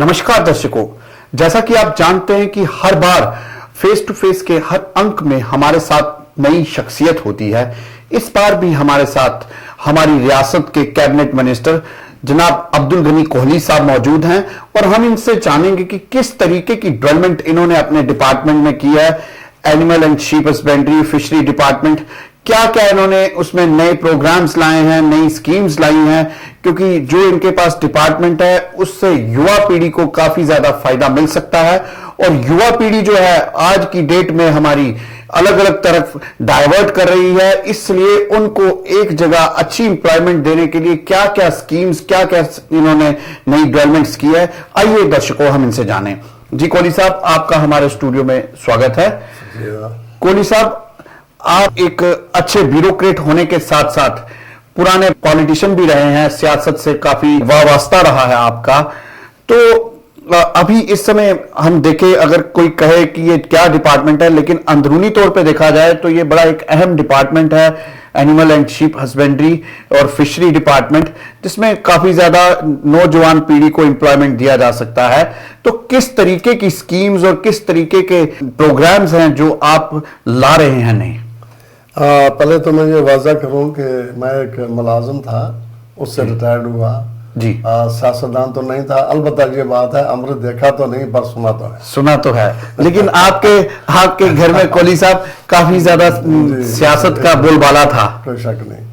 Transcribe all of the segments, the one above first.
नमस्कार दर्शकों, जैसा कि आप जानते हैं कि हर बार फेस टू फेस के हर अंक में हमारे साथ नई शख्सियत होती है। इस बार भी हमारे साथ हमारी रियासत के कैबिनेट मिनिस्टर जनाब अब्दुल गनी कोहली साहब मौजूद हैं और हम इनसे जानेंगे कि किस तरीके की डेवलपमेंट इन्होंने अपने डिपार्टमेंट में की है। Animal and sheep husbandry, fishery department, क्या क्या इन्होंने उसमें नए प्रोग्राम्स लाए हैं, नई स्कीम्स लाई हैं, क्योंकि जो इनके पास डिपार्टमेंट है उससे युवा पीढ़ी को काफी ज्यादा फायदा मिल सकता है। और युवा पीढ़ी जो है आज की डेट में हमारी अलग अलग तरफ डाइवर्ट कर रही है, इसलिए उनको एक जगह अच्छी इंप्लॉयमेंट देने के लिए क्या क्या स्कीम्स, क्या क्या इन्होंने नई डेवलपमेंट्स की है, आइए दर्शकों हम इनसे जानें। जी कोहली साहब, आपका हमारे स्टूडियो में स्वागत है। कोहली साहब, आप एक अच्छे ब्यूरोक्रेट होने के साथ साथ पुराने पॉलिटिशियन भी रहे हैं, सियासत से काफी वास्ता रहा है आपका। तो अभी इस समय हम देखें, अगर कोई कहे कि ये क्या डिपार्टमेंट है, लेकिन अंदरूनी तौर पे देखा जाए तो ये बड़ा एक अहम डिपार्टमेंट है, एनिमल एंड शीप हस्बेंड्री और फिशरी डिपार्टमेंट, जिसमें काफी ज्यादा नौजवान पीढ़ी को एम्प्लॉयमेंट दिया जा सकता है। तो किस तरीके की स्कीम्स और किस तरीके के प्रोग्राम्स हैं जो आप ला रहे हैं नए? पहले तो मैं ये वाज़ा करूं कि मैं एक मुलाजिम था, उससे रिटायर्ड हुआ जी। सियासतदान तो नहीं था। अलबत्ता ये बात है, अमृत देखा तो नहीं पर सुना तो है। सुना तो है, लेकिन आपके घर में कोहली साहब काफी ज्यादा सियासत का बोलबाला था। कोई शक नहीं।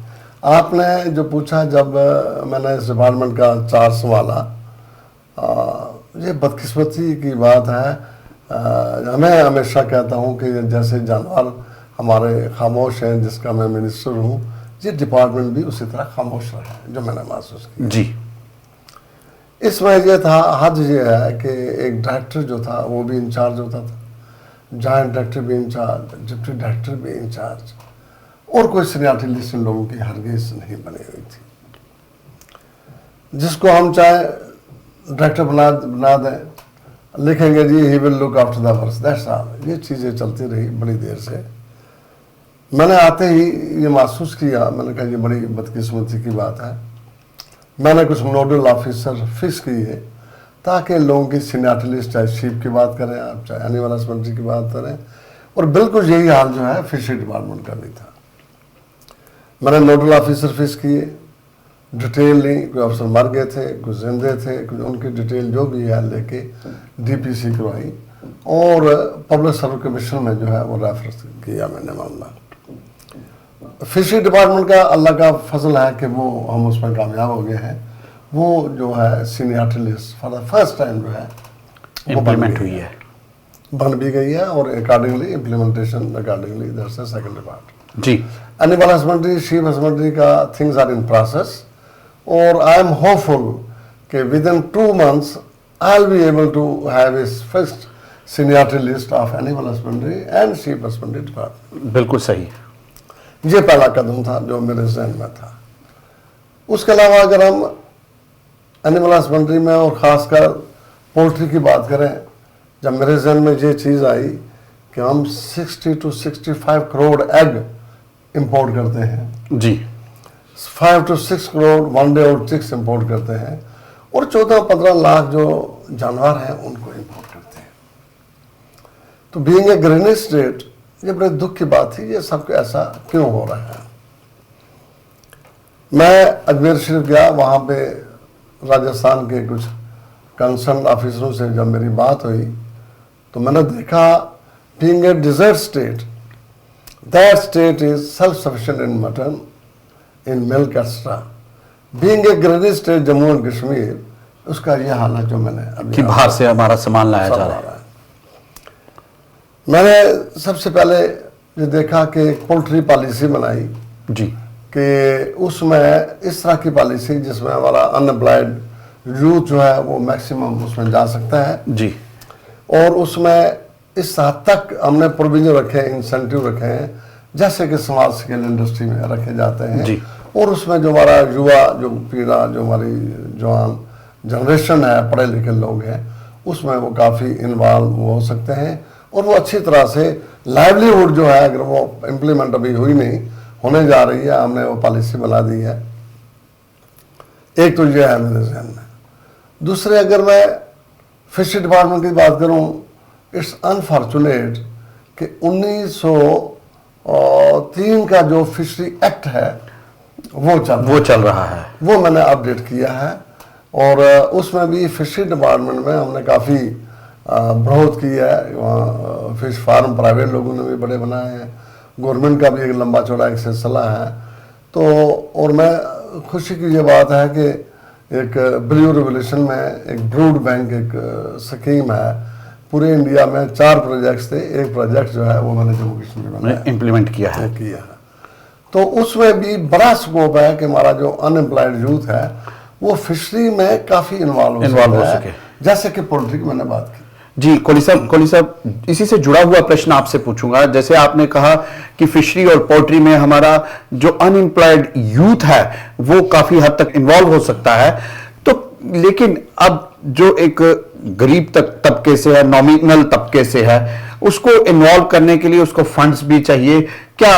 आपने जो पूछा, जब मैंने इस डिपार्टमेंट का चार्ज संभाला, ये बदकिस्मती की बात है। मैं हमेशा कहता हूँ कि जैसे जानवर हमारे खामोश हैं, जिसका मैं मिनिस्टर हूँ, ये डिपार्टमेंट भी उसी तरह खामोश रहा है, जो मैंने महसूस किया जी। इसमें यह था, हद ये है कि एक डायरेक्टर जो था वो भी इंचार्ज होता था, जॉइंट डायरेक्टर भी इंचार्ज, डिप्टी डायरेक्टर भी इंचार्ज, और कोई सीनियरिटी लिस्ट इन लोगों की हरगिज नहीं बनी हुई थी। जिसको हम चाहे डायरेक्टर बना दें, लिखेंगे जी he will look after the works, that's all. ये चीज़ें चलती रही बड़ी देर से। मैंने आते ही ये महसूस किया, मैंने कहा ये बड़ी बदकिस्मती की बात है। मैंने कुछ नोडल ऑफिसर फिक्स किए ताकि लोगों की सीनियरिटी लिस्ट, चाहे शीप की बात करें आप, चाहे एनिमल हस्बेंड्री की बात करें, और बिल्कुल यही हाल जो है फिशरी डिपार्टमेंट का भी था। मैंने नोडल ऑफिसर फिक्स किए, डिटेल ली, कोई अफसर मर गए थे, कुछ जिंदे थे, कुछ उनकी डिटेल जो भी है लेके डीपीसी करवाई, और पब्लिक सर्विस कमीशन में जो है वो रेफर किया मैंने मामला। फिशरी डिपार्टमेंट का अल्लाह का फजल है कि वो हम उसमें कामयाब हो गए हैं। वो जो है seniority list for the first time जो है इम्प्लीमेंट हुई है, बन भी गई है, और accordingly implementation accordingly that's the second part. जी। एनिमल हस्बेंड्री, शीप हस्बेंड्री का थिंग्स आर इन प्रोसेस, और आई एम होपफुल कि within 2 months I will be able to have his first seniority list of animal husbandry and sheep husbandry department. बिल्कुल सही। ये पहला कदम था जो मेरे जहन में था। उसके अलावा अगर हम एनिमल हस्बेंड्री में और ख़ासकर पोल्ट्री की बात करें, जब मेरे जहन में ये चीज़ आई कि हम 60 to 65 करोड़ एग इंपोर्ट करते हैं जी, 5 to 6 crore one day old chicks import करते हैं, और 14-15 लाख जो जानवर हैं उनको इंपोर्ट करते हैं। तो बीइंग ए ग्रेनी स्टेट, ये बड़े दुख की बात थी, ये सब ऐसा क्यों हो रहा है। मैं अजमेर शरीफ गया, वहाँ पे राजस्थान के कुछ कंसर्न ऑफिसरों से जब मेरी बात हुई तो मैंने देखा, being a desert state, that state is self sufficient in mutton, in milk extra. Being a grainy state Jammu and Kashmir, उसका ये हाल है जो मैंने अभी कि बाहर से हमारा सामान लाया जा रहा है। मैंने सबसे पहले ये देखा कि एक पोल्ट्री पॉलिसी बनाई जी, कि उसमें इस तरह की पॉलिसी जिसमें हमारा अनएम्प्लॉयड यूथ जो है वो मैक्सिमम उसमें जा सकता है जी, और उसमें इस हद तक हमने प्रोविजन रखे हैं, इंसेंटिव रखे हैं, जैसे कि स्मॉल स्केल इंडस्ट्री में रखे जाते हैं जी। और उसमें जो हमारा युवा जो पीढ़ा, जो हमारी जवान जनरेशन है, पढ़े लिखे लोग हैं, उसमें वो काफ़ी इन्वॉल्व हो सकते हैं और वो अच्छी तरह से लाइवलीहुड जो है, अगर वो इम्प्लीमेंट अभी हुई नहीं, होने जा रही है, हमने वो पॉलिसी बना दी है। एक तो ये है मेरे जहन में। दूसरे, अगर मैं फिशरी डिपार्टमेंट की बात करूं, इट्स अनफॉर्चुनेट कि 1903 का जो फिशरी एक्ट है वो चल रहा है, वो मैंने अपडेट किया है। और उसमें भी फिशरी डिपार्टमेंट में हमने काफ़ी बढ़ोत की है। वहाँ फिश फार्म प्राइवेट लोगों ने भी बड़े बनाए हैं, गवर्नमेंट का भी एक लंबा चौड़ा एक सिलसिला है। तो और मैं खुशी की ये बात है कि एक ब्लू रेवोल्यूशन में एक ब्रूड बैंक एक स्कीम है, पूरे इंडिया में 4 प्रोजेक्ट्स थे, एक प्रोजेक्ट जो है वो मैंने जम्मू कश्मीर में इम्प्लीमेंट किया है। तो उसमें भी बड़ा स्कोप है कि हमारा जो अनएम्प्लॉयड यूथ है वो फिशरी में काफ़ी इन्वॉल्व हो सके, जैसे कि पोल्ट्री की मैंने बात की। जी कोहली साहब, इसी से जुड़ा हुआ प्रश्न आपसे पूछूंगा। जैसे आपने कहा कि फिशरी और पोल्ट्री में हमारा जो अनएम्प्लॉयड यूथ है वो काफी हद तक इन्वॉल्व हो सकता है, तो लेकिन अब जो एक गरीब तबके से है, नॉमिनल तबके से है, उसको इन्वॉल्व करने के लिए उसको फंड्स भी चाहिए। क्या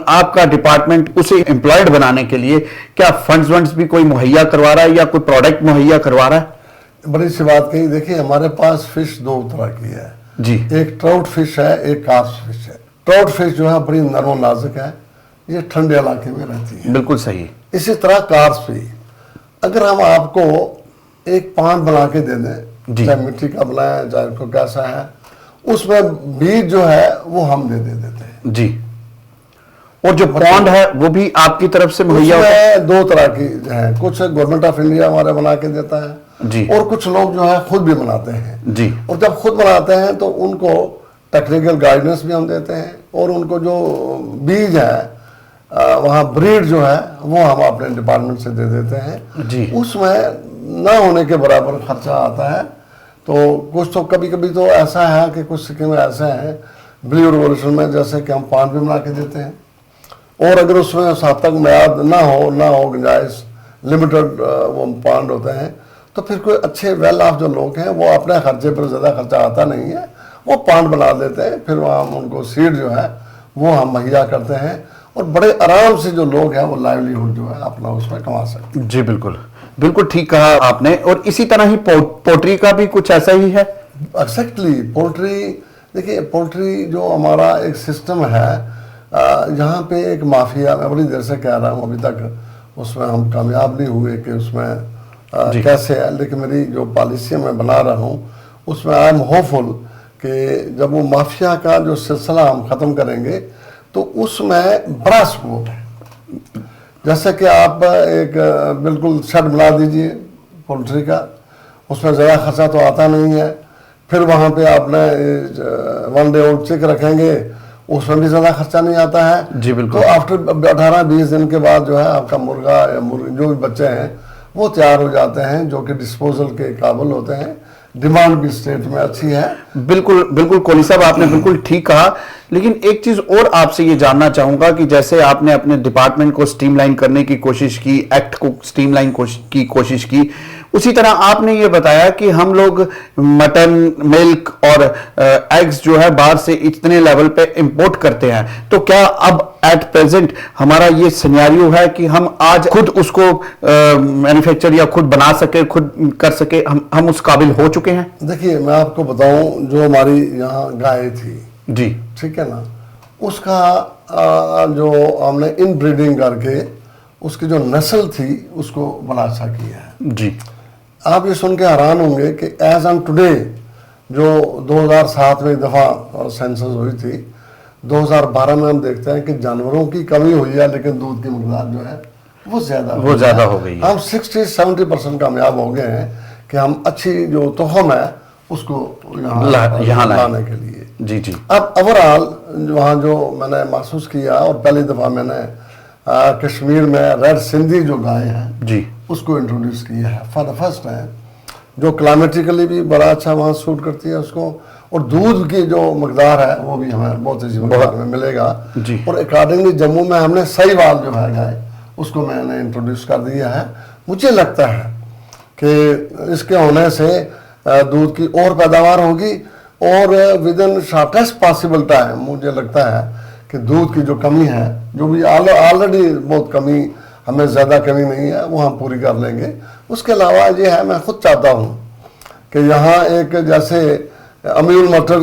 आपका डिपार्टमेंट उसे एम्प्लॉयड बनाने के लिए क्या फंड्स भी कोई मुहैया करवा रहा है या कोई प्रोडक्ट मुहैया करवा रहा है? बड़ी सी बात कही। देखिए, हमारे पास फिश 2 तरह की है जी। एक ट्राउट फिश है, एक कार्प फिश है। ट्राउट फिश जो है बड़ी नरम नाजुक है, ये ठंडे इलाके में रहती है। बिल्कुल सही। इसी तरह कार्प भी, अगर हम आपको एक पान बना के दे दें, चाहे मिट्टी का बनाए चाहे को कैसा है, उसमें बीज जो है वो हम दे देते हैं जी। और जो पॉन्ड है वो भी आपकी तरफ से मुहैया होता है? 2 तरह की है, कुछ गवर्नमेंट ऑफ इंडिया हमारे बना के देता है जी, और कुछ लोग जो है खुद भी बनाते हैं जी। और जब खुद बनाते हैं तो उनको टेक्निकल गाइडेंस भी हम देते हैं और उनको जो बीज है वहाँ ब्रीड जो है वो हम अपने डिपार्टमेंट से दे देते हैं जी। उसमें ना होने के बराबर खर्चा आता है। तो कुछ तो कभी कभी तो ऐसा है कि कुछ स्कीमें ऐसे हैं ब्लू रेवोल्यूशन में, जैसे कि हम पान भी बना के देते हैं और अगर उसमें साथ तक म्याद ना हो गुंजाइश, लिमिटेड वो पान होते हैं, तो फिर कोई अच्छे वेल ऑफ जो लोग हैं वो अपने खर्चे पर ज़्यादा खर्चा आता नहीं है, वो पान बना देते हैं, फिर वहाँ हम उनको सीड जो है वो हम मुहैया करते हैं और बड़े आराम से जो लोग हैं वो लाइवलीहुड जो है अपना उसमें कमा सकते हैं। जी बिल्कुल, बिल्कुल ठीक कहा आपने। और इसी तरह ही पोल्ट्री का भी कुछ ऐसा ही है? एक्जैक्टली। पोल्ट्री, देखिए पोल्ट्री जो हमारा एक सिस्टम है, यहाँ पे एक माफिया, मैं बड़ी देर से कह रहा हूँ, अभी तक उसमें हम कामयाब नहीं हुए कि उसमें कैसे है, लेकिन मेरी जो पॉलिसी मैं बना रहा हूँ उसमें आई एम होपफुल कि जब वो माफिया का जो सिलसिला हम ख़त्म करेंगे तो उसमें बड़ा स्कोप है। जैसे कि आप एक बिल्कुल शेड बना दीजिए पोल्ट्री का, उसमें ज़्यादा खर्चा तो आता नहीं है, फिर वहाँ पे आपने 1 डे ओल्ड चिक रखेंगे, उसमें भी ज़्यादा खर्चा नहीं आता है जी बिल्कुल। तो आफ्टर 18-20 दिन के बाद जो है आपका मुर्गा या मुर्गी जो भी बच्चे हैं वो तैयार हो जाते हैं, जो कि डिस्पोजल के काबिल होते हैं। डिमांड भी स्टेट में अच्छी है। बिल्कुल बिल्कुल कोहली साहब, आपने बिल्कुल ठीक कहा। लेकिन एक चीज और आपसे ये जानना चाहूंगा कि जैसे आपने अपने डिपार्टमेंट को स्ट्रीमलाइन करने की कोशिश की, एक्ट को स्ट्रीमलाइन की कोशिश की, उसी तरह आपने ये बताया कि हम लोग मटन, मिल्क और एग्स जो है बाहर से इतने लेवल पे इंपोर्ट करते हैं, तो क्या अब एट प्रेजेंट हमारा ये सिनेरियो है कि हम आज खुद उसको मैन्युफैक्चर या खुद बना सके, खुद कर सके, हम उस काबिल हो चुके हैं? देखिए, मैं आपको बताऊं, जो हमारी यहाँ गाय थी जी, ठीक है ना, उसका जो हमने इन ब्रीडिंग करके उसकी जो नस्ल थी उसको बड़ा अच्छा किया है जी। आप ये सुन के हैरान होंगे कि एज ऑन टुडे, जो 2007 में एक दफ़ा सेंसस हुई थी, 2012 में हम देखते हैं कि जानवरों की कमी हुई है लेकिन दूध की मकदार जो है वो ज़्यादा हो गई है। हम 60-70% कामयाब हो गए हैं कि हम अच्छी जो तोहम है उसको यहाँ लाने के लिए। जी जी। अब ओवरऑल वहाँ जो मैंने महसूस किया, और पहली दफ़ा मैंने कश्मीर में रेड सिंधी जो गाय है जी उसको इंट्रोड्यूस किया है फॉर द फर्स्ट टाइम, जो क्लाइमेटिकली भी बड़ा अच्छा वहाँ सूट करती है उसको, और दूध की जो मकदार है वो भी हमें बहुत अच्छी मकदार में मिलेगा जी। और अकॉर्डिंगली जम्मू में हमने साहिवाल जो है गाय उसको मैंने इंट्रोड्यूस कर दिया है। मुझे लगता है कि इसके होने से दूध की और पैदावार होगी और with in shortest possible time मुझे लगता है कि दूध की जो कमी है, जो भी ऑलरेडी बहुत कमी, हमें ज़्यादा कमी नहीं है, वो हम पूरी कर लेंगे। उसके अलावा ये है, मैं खुद चाहता हूँ कि यहाँ एक जैसे अमूल मटर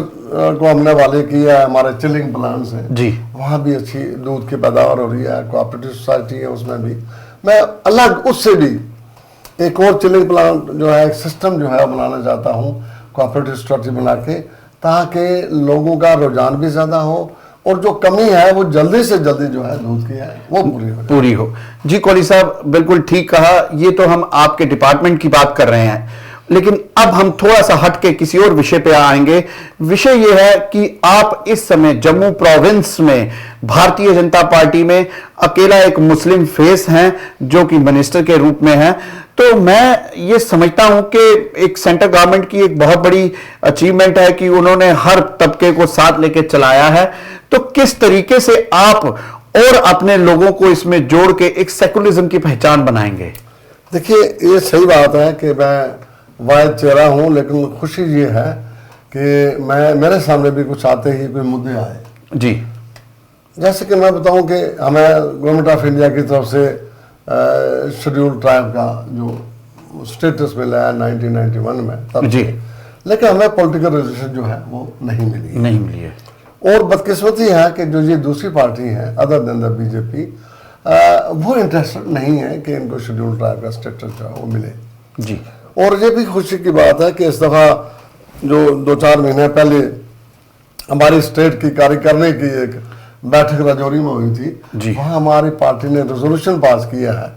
को हमने वाले किया है, हमारे चिलिंग प्लांट्स हैं जी, वहाँ भी अच्छी दूध की पैदावार हो रही है, कोऑपरेटिव सोसाइटी है उसमें भी। मैं अलग उससे भी एक और चिलिंग प्लांट जो है, एक सिस्टम जो है बनाना चाहता हूँ कोऑपरेटिव सोसाइटी बना के, ताकि लोगों का रुझान भी ज़्यादा हो और जो कमी है वो जल्दी से जल्दी जो है दूध की है वो पूरी हो जी। कोहली साहब बिल्कुल ठीक कहा। ये तो हम आपके डिपार्टमेंट की बात कर रहे हैं, लेकिन अब हम थोड़ा सा हट के किसी और विषय पे आएंगे। विषय यह है कि आप इस समय जम्मू प्रोविंस में भारतीय जनता पार्टी में अकेला एक मुस्लिम फेस हैं जो कि मिनिस्टर के रूप में है। तो मैं ये समझता हूं कि एक सेंट्रल गवर्नमेंट की एक बहुत बड़ी अचीवमेंट है कि उन्होंने हर तबके को साथ लेके चलाया है। तो किस तरीके से आप और अपने लोगों को इसमें जोड़ के एक सेकुलरिज्म की पहचान बनाएंगे? देखिए, ये सही बात है कि मैं वाहिद चेहरा हूँ, लेकिन खुशी ये है कि मेरे सामने भी कुछ आते ही कोई मुद्दे आए जी। जैसे कि मैं बताऊं कि हमें गवर्नमेंट ऑफ इंडिया की तरफ से शेड्यूल ट्राइब का जो स्टेटस मिला है 1991 में तब जी, लेकिन हमें पॉलिटिकल रिजर्वेशन जो है वो नहीं मिली है। और बदकिस्मती है कि जो ये दूसरी पार्टी है अदर देन द बीजेपी, वो इंटरेस्टेड नहीं है कि इनको शेड्यूल ट्राइब का स्टेटस जो है वो मिले जी। और ये भी खुशी की बात है कि इस दफ़ा जो 2-4 महीने पहले हमारी स्टेट की कार्यकारिणी की एक बैठक राजौरी में हुई थी, वहाँ हमारी पार्टी ने रेजोल्यूशन पास किया है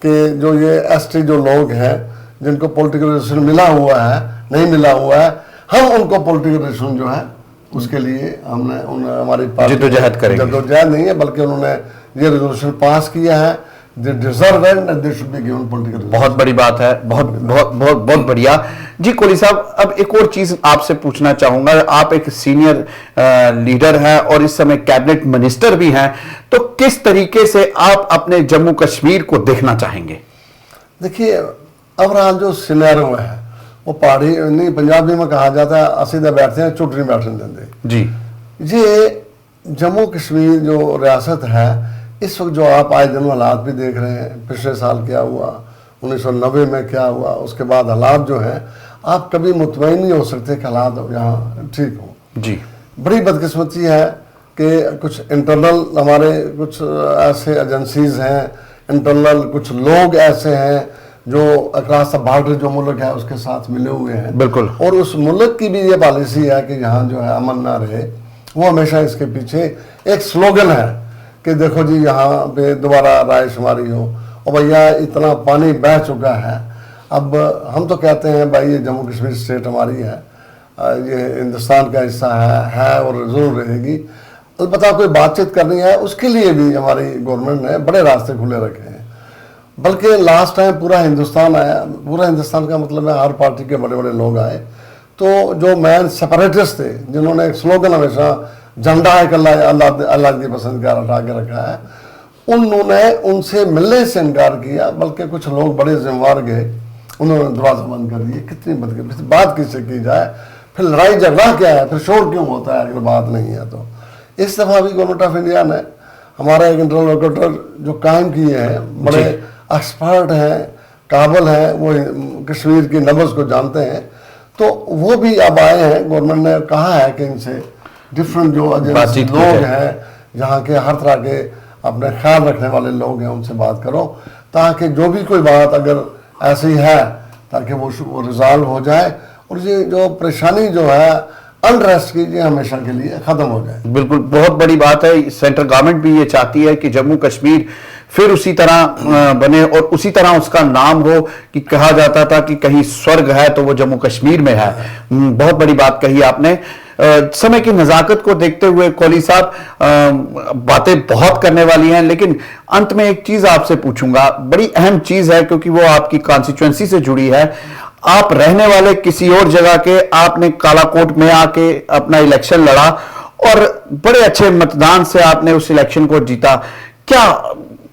कि जो ये एसटी जो लोग हैं जिनको पॉलिटिकल रिजर्वेशन मिला हुआ है नहीं मिला हुआ है, हम उनको पॉलिटिकल रिजर्वेशन जो है उसके लिए हमने हमारी पार्टी जद्दोजहद करेंगे। जद्दोजहद नहीं है, बल्कि उन्होंने ये रेजोल्यूशन पास किया है। They deserve it and they should be given political resources। बहुत बड़ी बात है, बहुत बहुत बहुत बहुत बढ़िया जी। कोहली साहब, अब एक और चीज आपसे पूछना चाहूंगा। आप एक सीनियर लीडर हैं और इस समय कैबिनेट मिनिस्टर भी हैं, तो किस तरीके से आप अपने जम्मू कश्मीर को देखना चाहेंगे? देखिए, अब रहा जो सिनेरियो है वो पहाड़ी नहीं, पंजाबी में कहा जाता है असीदा बैठते हैं चुट नहीं बैठने देते जी। ये जम्मू कश्मीर जो रियासत है, इस वक्त जो आप आए दिन हालात भी देख रहे हैं, पिछले साल क्या हुआ, 1990 में क्या हुआ, उसके बाद हालात जो हैं आप कभी मुतमईन नहीं हो सकते कि हालात यहाँ ठीक हो जी। बड़ी बदकिस्मती है कि कुछ इंटरनल हमारे कुछ ऐसे एजेंसीज हैं, इंटरनल कुछ लोग ऐसे हैं जो अक्रॉस द बॉर्डर जो मुल्क है उसके साथ मिले हुए हैं। बिल्कुल। और उस मुल्क की भी ये पॉलिसी है कि यहाँ जो है अमन ना रहे। वो हमेशा इसके पीछे एक स्लोगन है कि देखो जी यहाँ पे दोबारा रायशुमारी हो, और भैया इतना पानी बह चुका है। अब हम तो कहते हैं भाई ये जम्मू कश्मीर स्टेट हमारी है, ये हिंदुस्तान का हिस्सा है और ज़रूर रहेगी। अलबत्ता कोई बातचीत करनी है उसके लिए भी हमारी गवर्नमेंट ने बड़े रास्ते खुले रखे हैं। बल्कि लास्ट टाइम पूरा हिंदुस्तान आया, पूरा हिंदुस्तान का मतलब है हर पार्टी के बड़े बड़े लोग आए। तो जो मैन सेपरेटिस्ट थे जिन्होंने एक स्लोगन हमेशा झंडा है अल्लाह की पसंद का उठा के रखा है, उन्होंने उनसे मिलने से इनकार किया। बल्कि कुछ लोग बड़े जिम्मेवार गए, उन्होंने दरवाजा बंद कर दिए। कितनी बात किससे की जाए, फिर लड़ाई झगड़ा क्या है, फिर शोर क्यों होता है अगर बात नहीं है तो। इस दफ़ा भी गवर्नमेंट ऑफ इंडिया ने हमारा एक इंटरलोकेटर जो कायम किए हैं, बड़े एक्सपर्ट हैं, काबिल हैं, वो कश्मीर की नब्ज़ को जानते हैं, तो वो भी अब आए हैं। गवर्नमेंट ने कहा है कि इनसे डिफरेंट जो एजेंसी लोग हैं, जहाँ के हर तरह के अपने ख्याल रखने वाले लोग हैं, उनसे बात करो ताकि जो भी कोई बात अगर ऐसी है ताकि वो रिजॉल्व हो जाए और ये जो परेशानी जो है अनरेस्ट की, ये हमेशा के लिए ख़त्म हो जाए। बिल्कुल, बहुत बड़ी बात है। सेंट्रल गवर्नमेंट भी ये चाहती है कि जम्मू कश्मीर फिर उसी तरह बने और उसी तरह उसका नाम हो कि कहा जाता था कि कहीं स्वर्ग है तो वो जम्मू कश्मीर में है। बहुत बड़ी बात कही आपने। समय की नज़ाकत को देखते हुए कोहली साहब, बातें बहुत करने वाली हैं, लेकिन अंत में एक चीज आपसे पूछूंगा, बड़ी अहम चीज है क्योंकि वो आपकी कॉन्स्टिट्यूएंसी से जुड़ी है। आप रहने वाले किसी और जगह के, आपने कालाकोट में आके अपना इलेक्शन लड़ा और बड़े अच्छे मतदान से आपने उस इलेक्शन को जीता। क्या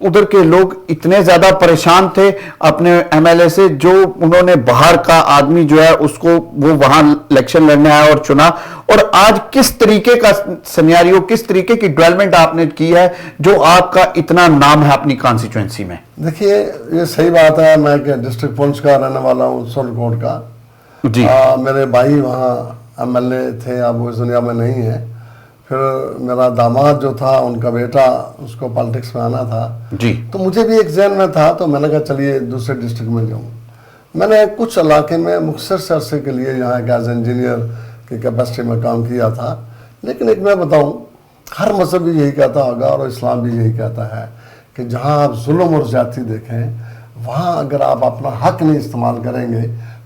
उधर के लोग इतने ज्यादा परेशान थे अपने एमएलए से, जो उन्होंने बाहर का आदमी जो है उसको वो वहां इलेक्शन लड़ने आया और चुना? और आज किस तरीके का सिनेरियो, किस तरीके की डेवलपमेंट आपने की है जो आपका इतना नाम है अपनी कॉन्स्टिट्यूएंसी में? देखिए, ये सही बात है। मैं डिस्ट्रिक्ट पुंछ का रहने वाला हूँ, सुरकोट का, जी। मेरे भाई वहाँ MLA थे, अब वो इस दुनिया में नहीं है। फिर मेरा दामाद जो था, उनका बेटा, उसको पॉलिटिक्स में आना था। जी। तो मुझे भी एक जहन में था, तो मैंने कहा चलिए दूसरे डिस्ट्रिक्ट में जाऊँ। मैंने कुछ इलाके में मुख्तर से अरसे के लिए यहाँ एक एज इंजीनियर की कैपेसिटी में काम किया था। लेकिन एक मैं बताऊँ, हर मजहब भी यही कहता होगा और इस्लाम भी यही कहता है कि जहाँ आप जुल्म और ज्यादती देखें, वहाँ अगर आप अपना हक नहीं इस्तेमाल करेंगे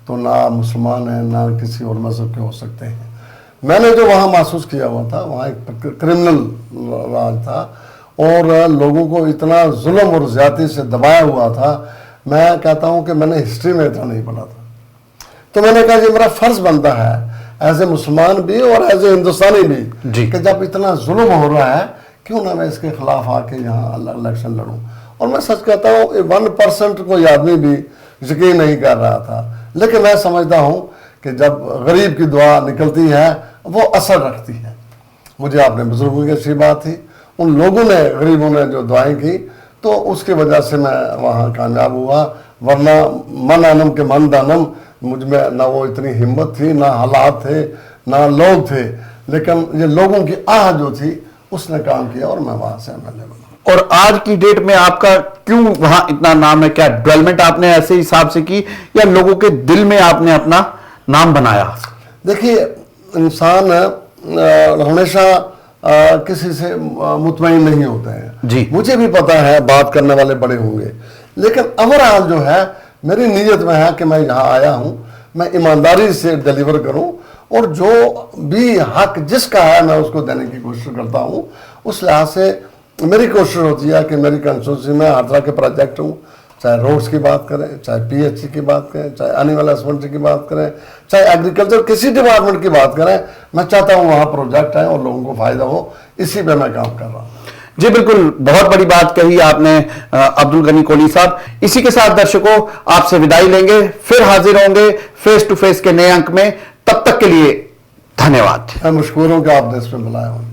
तो ना आप मुसलमान हैं, ना किसी और मजहब के हो सकते हैं। मैंने जो वहाँ महसूस किया हुआ था, वहाँ एक क्रिमिनल राज था और लोगों को इतना जुल्म और ज्यादती से दबाया हुआ था। मैं कहता हूँ कि मैंने हिस्ट्री में इतना नहीं पढ़ा था। तो मैंने कहा ये मेरा फर्ज बनता है एज ए मुसलमान भी और एज ए हिंदुस्तानी भी कि जब इतना जुल्म हो रहा है, क्यों ना मैं इसके खिलाफ आके यहाँ इलेक्शन लड़ूं। और मैं सच कहता हूँ 1% कोई आदमी भी यकीन नहीं कर रहा था, लेकिन मैं समझता हूँ कि जब गरीब की दुआ निकलती है वो असर रखती है। मुझे अपने बुजुर्गों की अच्छी बात थी, उन लोगों ने, गरीबों ने जो दुआएं की, तो उसकी वजह से मैं वहाँ कामयाब हुआ। वरना मन आनम के मन दानम, मुझ में ना वो इतनी हिम्मत थी, ना हालात थे, ना लोग थे, लेकिन ये लोगों की आह जो थी उसने काम किया और मैं वहाँ से MLA बना। और आज की डेट में आपका क्यों वहां इतना नाम है? क्या डेवलपमेंट आपने ऐसे हिसाब से की या लोगों के दिल में आपने अपना नाम बनाया? देखिए, इंसान हमेशा किसी से मुतमईन नहीं होते हैं। जी। मुझे भी पता है बात करने वाले बड़े होंगे, लेकिन ओवरऑल जो है मेरी नीयत में है कि मैं यहाँ आया हूँ, मैं ईमानदारी से डिलीवर करूँ और जो भी हक जिसका है मैं उसको देने की कोशिश करता हूँ। उस लिहाज से मेरी कोशिश होती है कि मेरी कंस्टिट्यूंसी में हर तरह के प्रोजेक्ट हूँ, चाहे रोड्स की बात करें, चाहे PHC की बात करें, चाहे एनिमल हस्बेंड्री की बात करें, चाहे एग्रीकल्चर किसी डिपार्टमेंट की बात करें, मैं चाहता हूँ वहाँ प्रोजेक्ट आए और लोगों को फायदा हो। इसी पे मैं काम कर रहा हूँ। जी बिल्कुल, बहुत बड़ी बात कही आपने अब्दुल गनी कोहली साहब। इसी के साथ दर्शकों आपसे विदाई लेंगे, फिर हाजिर होंगे फेस टू फेस के नए अंक में। तब तक के लिए धन्यवाद। मैं मशहूर हूँ कि आपने इसमें बुलाया हूँ।